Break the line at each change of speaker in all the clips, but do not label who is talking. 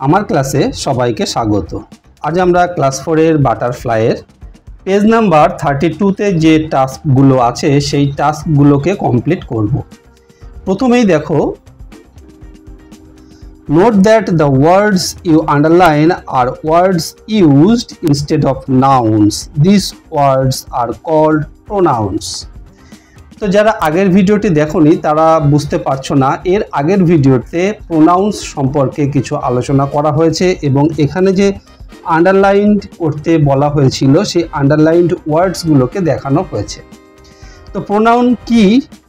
আমার ক্লাসে সবাইকে স্বাগত। আজ আমরা ক্লাস 4 এর বাটারফ্লাইয়ের পেজ নাম্বার 32 তে যে টাস্কগুলো আছে সেই টাস্কগুলোকে কমপ্লিট করব। প্রথমেই দেখো, note that the words you underline are words used instead of nouns. These words are called pronouns. তো যারা আগের ভিডিওটি দেখোনি তারা বুঝতে পারছো না, এর আগের ভিডিওতে প্রোনাউন্স সম্পর্কে কিছু আলোচনা করা হয়েছে এবং এখানে যে আন্ডারলাইন্ড করতে বলা হয়েছিল সেই আন্ডারলাইন্ড ওয়ার্ডসগুলোকে দেখানো হয়েছে। তো প্রোনাউন কি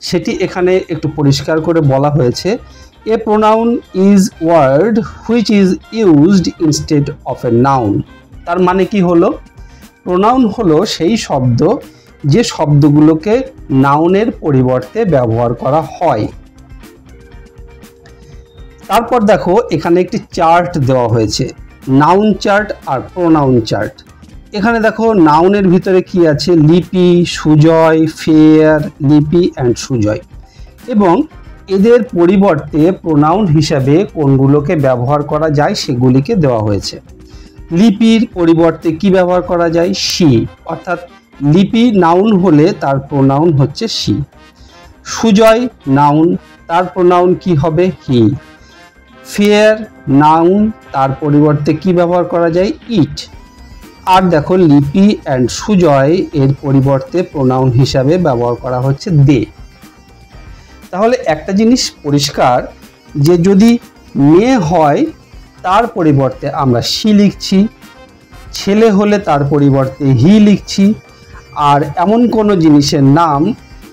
সেটি এখানে একটু পরিষ্কার করে বলা হয়েছে। A pronoun is word which is used instead of a noun. তার মানে কি হলো? প্রোনাউন হলো সেই শব্দ যে শব্দগুলোকে নাউনের পরিবর্তে ব্যবহার করা হয়। তারপর দেখো, এখানে একটি চার্ট দেওয়া হয়েছে, নাউন চার্ট আর প্রোনাউন চার্ট। এখানে দেখো নাউনের ভিতরে কি আছে, লিপি, সুজয়, ফেয়ার, লিপি অ্যান্ড সুজয়, এবং এদের পরিবর্তে প্রোনাউন হিসাবে কোনগুলোকে ব্যবহার করা যায় সেগুলিকে দেওয়া হয়েছে। লিপির পরিবর্তে কি ব্যবহার করা যায়? শি, অর্থাৎ লিপি নাউন হলে তার প্রোনাউন হচ্ছে শি। সুজয় নাউন, তার প্রোনাউন কি হবে? হি। ফেয়ার নাউন, তার পরিবর্তে কি ব্যবহার করা যায়? ইট। আর দেখো লিপি অ্যান্ড সুজয় এর পরিবর্তে প্রোনাউন হিসাবে ব্যবহার করা হচ্ছে দে। তাহলে একটা জিনিস পরিষ্কার যে যদি মেয়ে হয় তার পরিবর্তে আমরা শি লিখছি, ছেলে হলে তার পরিবর্তে হি লিখছি, আর এমন কোনো জিনিসের নাম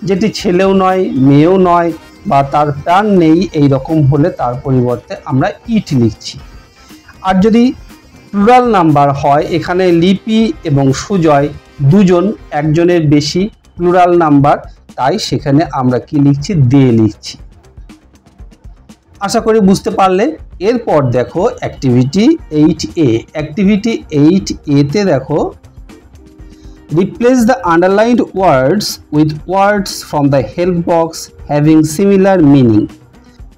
যেটি ছেলেও নয় মেয়েও নয় বা তার প্রাণ নেই এই রকম হলে তার পরিবর্তে আমরা ইট লিখছি। আর যদি প্লুরাল নাম্বার হয়, এখানে লিপি এবং সুজয় দুজন, একজনের বেশি প্লুরাল নাম্বার, তাই সেখানে আমরা কি লিখছি? দে লিখছি। আশা করি বুঝতে পারলে। এরপর দেখো অ্যাক্টিভিটি 8A। অ্যাক্টিভিটি 8A তে দেখো, replace the underlined words with words from the help box having similar meaning.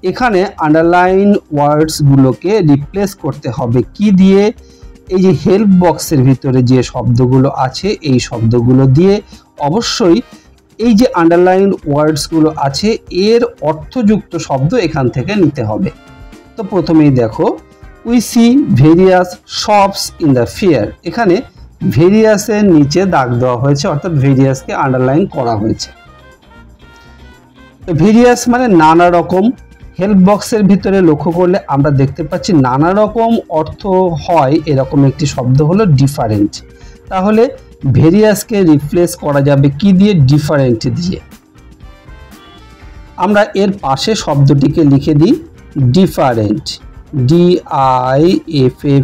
এখানে আন্ডারলাইন ওয়ার্ডসগুলোকে রিপ্লেস করতে হবে কি দিয়ে? এই যে হেল্প বক্সের ভিতরে যে শব্দগুলো আছে এই শব্দগুলো দিয়ে। অবশ্যই এই যে আন্ডারলাইন ওয়ার্ডসগুলো আছে এর অর্থযুক্ত শব্দ এখান থেকে নিতে হবে। তো প্রথমেই দেখো, we see various shops in the fair. এখানে ভেরিয়াসের নিচে দাগ দেওয়া হয়েছে, অর্থাৎ ভেরিয়াসকে আন্ডারলাইন করা হয়েছে। ভেরিয়াস মানে নানা রকম। হেল্প বক্সের ভিতরে লক্ষ্য করলে আমরা দেখতে পাচ্ছি নানা রকম অর্থ হয় এরকম একটি শব্দ হলো ডিফারেন্ট। তাহলে ভেরিয়াসকে রিপ্লেস করা যাবে কি দিয়ে? ডিফারেন্ট দিয়ে। আমরা এর পাশে শব্দটিকে লিখে দিই ডিফারেন্ট, DIFFERENT,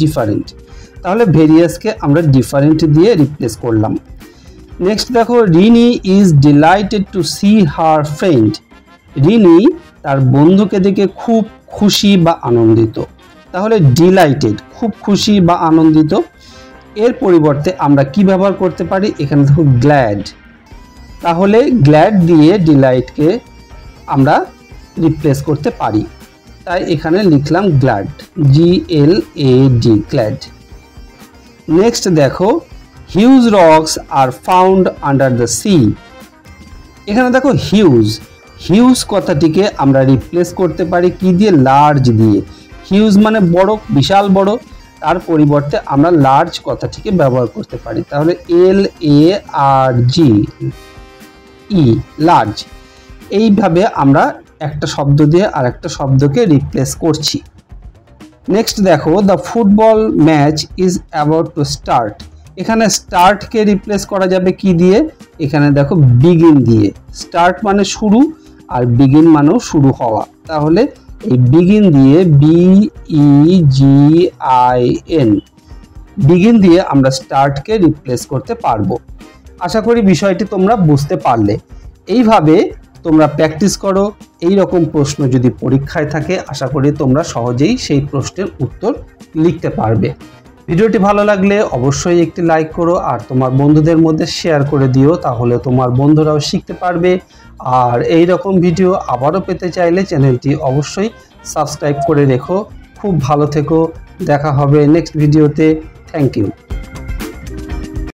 ডিফারেন্ট। তাহলে ভেরিয়াসকে আমরা ডিফারেন্ট দিয়ে রিপ্লেস করলাম। নেক্সট দেখো, Rini is delighted to see her friend. Rini তার বন্ধুকে দেখে খুব খুশি বা আনন্দিত। তাহলে ডিলাইটেড, খুব খুশি বা আনন্দিত। এর পরিবর্তে আমরা কি ব্যবহার করতে পারি? এখানে দেখো গ্ল্যাড। তাহলে গ্ল্যাড দিয়ে ডিলাইটকে আমরা রিপ্লেস করতে পারি, তাই এখানে লিখলাম গ্ল্যাড, GLAD, গ্ল্যাড। নেক্সট দেখো, huge rocks are found under the sea. এখানে দেখো হিউজ, হিউজ কথাটিকে আমরা রিপ্লেস করতে পারি কি দিয়ে? লার্জ দিয়ে। হিউজ মানে বড়, বিশাল বড়, তার পরিবর্তে আমরা লার্জ কথাটিকে ব্যবহার করতে পারি। তাহলে LARGE, লার্জ। এইভাবে আমরা একটা শব্দ দিয়ে আর একটা শব্দকে রিপ্লেস করছি। নেক্সট দেখো, the football match is about to start. এখানে স্টার্টকে রিপ্লেস করা যাবে কি দিয়ে? এখানে দেখো বিগিন দিয়ে। স্টার্ট মানে শুরু আর বিগিন মানেও শুরু হওয়া। তাহলে এই বিগিন দিয়ে BEGIN, বিগিন দিয়ে আমরা স্টার্টকে রিপ্লেস করতে পারবো। আশা করি বিষয়টি তোমরা বুঝতে পারলে। এইভাবে তোমরা প্র্যাকটিস করো। এই রকম প্রশ্ন যদি পরীক্ষায় থাকে আশা করি তোমরা সহজেই সেই প্রশ্নের উত্তর লিখতে পারবে। ভিডিওটি ভালো লাগলে অবশ্যই একটি লাইক করো আর তোমার বন্ধুদের মধ্যে শেয়ার করে দিও, তাহলে তোমার বন্ধুরাও শিখতে পারবে আর এই রকম ভিডিও আবারও পেতে চাইলে চ্যানেলটি অবশ্যই সাবস্ক্রাইব করে রেখো। খুব ভালো থেকো, দেখা হবে নেক্সট ভিডিওতে। Thank you.